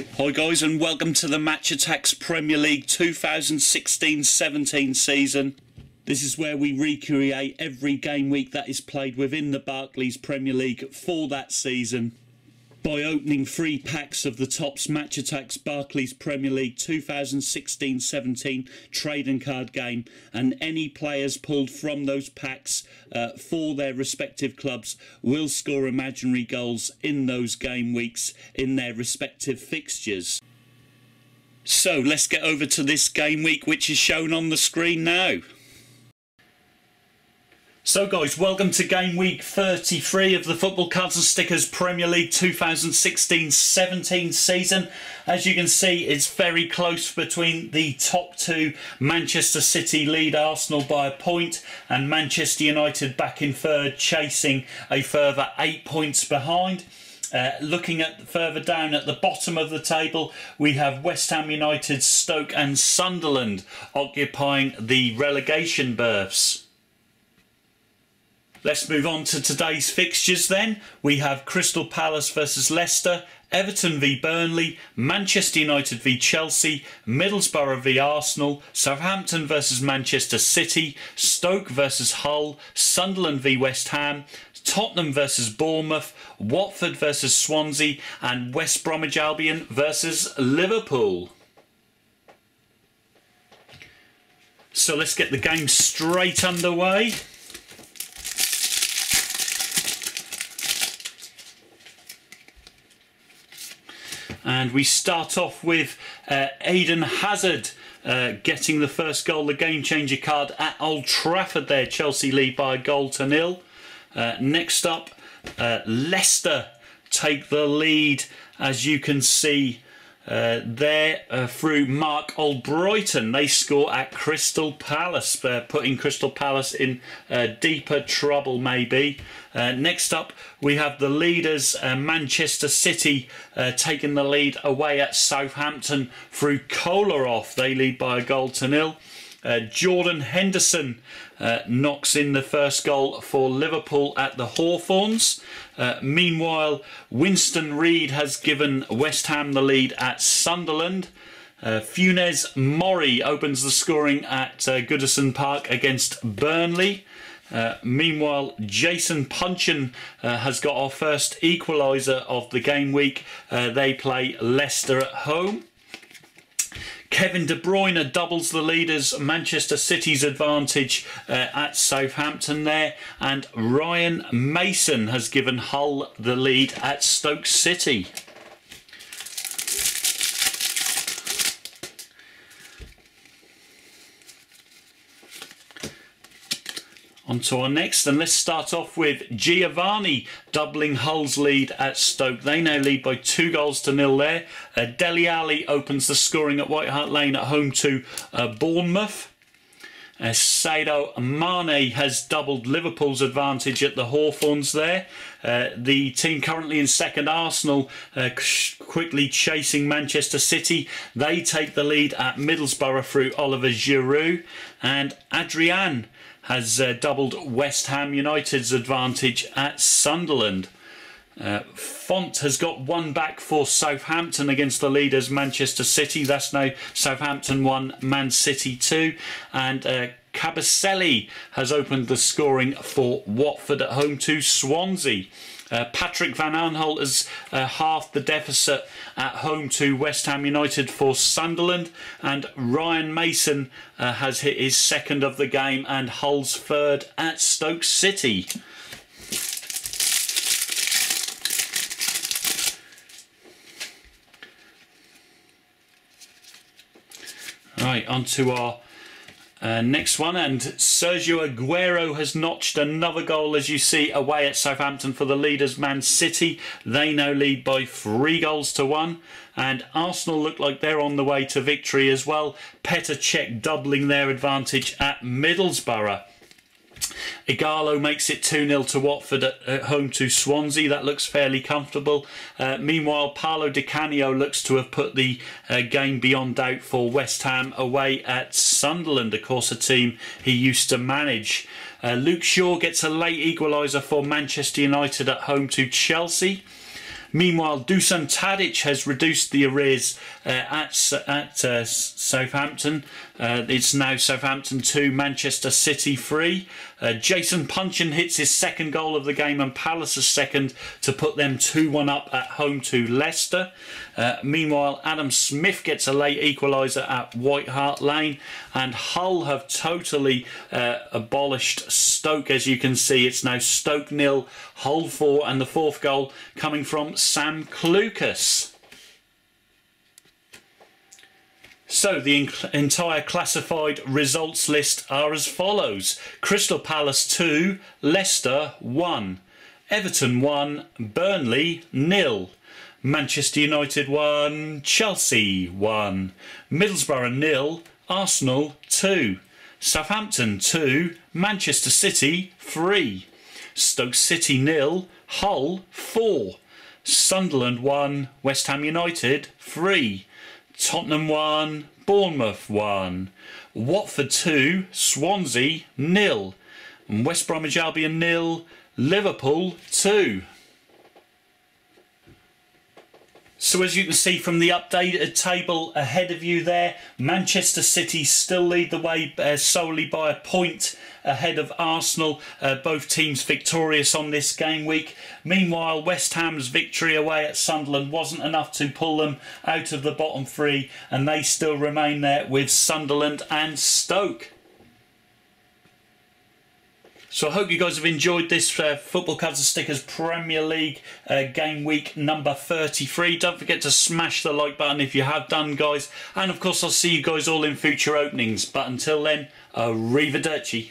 Hi guys, and welcome to the Match Attacks Premier League 2016-17 season. This is where we recreate every game week that is played within the Barclays Premier League for that season by opening 3 packs of the TOPPS Match Attacks Barclays Premier League 2016-17 trading card game, and any players pulled from those packs for their respective clubs will score imaginary goals in those game weeks in their respective fixtures. So let's get over to this game week, which is shown on the screen now. So guys, welcome to game week 33 of the Football Cards and Stickers Premier League 2016-17 season. As you can see, it's very close between the top two. Manchester City lead Arsenal by a point, and Manchester United back in third, chasing a further 8 points behind. Looking at further down at the bottom of the table, we have West Ham United, Stoke and Sunderland occupying the relegation berths. Let's move on to today's fixtures then. We have Crystal Palace versus Leicester, Everton v Burnley, Manchester United v Chelsea, Middlesbrough v Arsenal, Southampton versus Manchester City, Stoke versus Hull, Sunderland v West Ham, Tottenham versus Bournemouth, Watford versus Swansea, and West Bromwich Albion versus Liverpool. So let's get the game straight underway. And we start off with Eden Hazard getting the first goal, the game changer card at Old Trafford there. Chelsea lead by a goal to nil. Next up, Leicester take the lead, as you can see there, through Mark Albrighton. They score at Crystal Palace, putting Crystal Palace in deeper trouble maybe. Next up, we have the leaders, Manchester City, taking the lead away at Southampton through Kolarov. They lead by a goal to nil. Jordan Henderson knocks in the first goal for Liverpool at the Hawthorns. Meanwhile, Winston Reid has given West Ham the lead at Sunderland. Funes Mori opens the scoring at Goodison Park against Burnley. Meanwhile, Jason Puncheon has got our first equaliser of the game week. They play Leicester at home. Kevin De Bruyne doubles the leaders, Manchester City's advantage at Southampton there, and Ryan Mason has given Hull the lead at Stoke City. On to our next, and let's start off with Giovanni doubling Hull's lead at Stoke. They now lead by 2 goals to nil there. Dele Alli opens the scoring at White Hart Lane at home to Bournemouth. Sadio Mane has doubled Liverpool's advantage at the Hawthorns there. The team currently in second, Arsenal, quickly chasing Manchester City. They take the lead at Middlesbrough through Oliver Giroud. And Adrian has doubled West Ham United's advantage at Sunderland. Font has got 1 back for Southampton against the leaders Manchester City. That's now Southampton 1, Man City 2. And Cabaselli has opened the scoring for Watford at home to Swansea. Patrick Van Aanholt has halved the deficit at home to West Ham United for Sunderland, and Ryan Mason has hit his second of the game and Hull's third at Stoke City. Right, on to our next one, and Sergio Aguero has notched another goal, as you see, away at Southampton for the leaders Man City. They now lead by 3 goals to 1, and Arsenal look like they're on the way to victory as well. Petr Cech doubling their advantage at Middlesbrough. Igalo makes it 2-0 to Watford at home to Swansea. That looks fairly comfortable. Meanwhile, Paolo Di Canio looks to have put the game beyond doubt for West Ham away at Sunderland, of course a team he used to manage. Luke Shaw gets a late equaliser for Manchester United at home to Chelsea. Meanwhile, Dusan Tadic has reduced the arrears at Southampton. It's now Southampton 2, Manchester City 3. Jason Punchin hits his second goal of the game and Palace's second to put them 2-1 up at home to Leicester. Meanwhile, Adam Smith gets a late equaliser at White Hart Lane, and Hull have totally abolished Stoke. As you can see, it's now Stoke 0, Hull 4, and the fourth goal coming from Sam Clucas. So the entire classified results list are as follows: Crystal Palace 2, Leicester 1, Everton 1, Burnley 0, Manchester United 1, Chelsea 1, Middlesbrough 0, Arsenal 2, Southampton 2, Manchester City 3, Stoke City 0, Hull 4, Sunderland 1, West Ham United 3, Tottenham 1, Bournemouth 1, Watford 2, Swansea 0, and West Bromwich Albion 0, Liverpool 2. So as you can see from the updated table ahead of you there, Manchester City still lead the way solely by a point ahead of Arsenal. Both teams victorious on this game week. Meanwhile, West Ham's victory away at Sunderland wasn't enough to pull them out of the bottom three, and they still remain there with Sunderland and Stoke. So I hope you guys have enjoyed this Football Cards and Stickers Premier League game week number 33. Don't forget to smash the like button if you have done, guys. And of course, I'll see you guys all in future openings. But until then, arrivederci.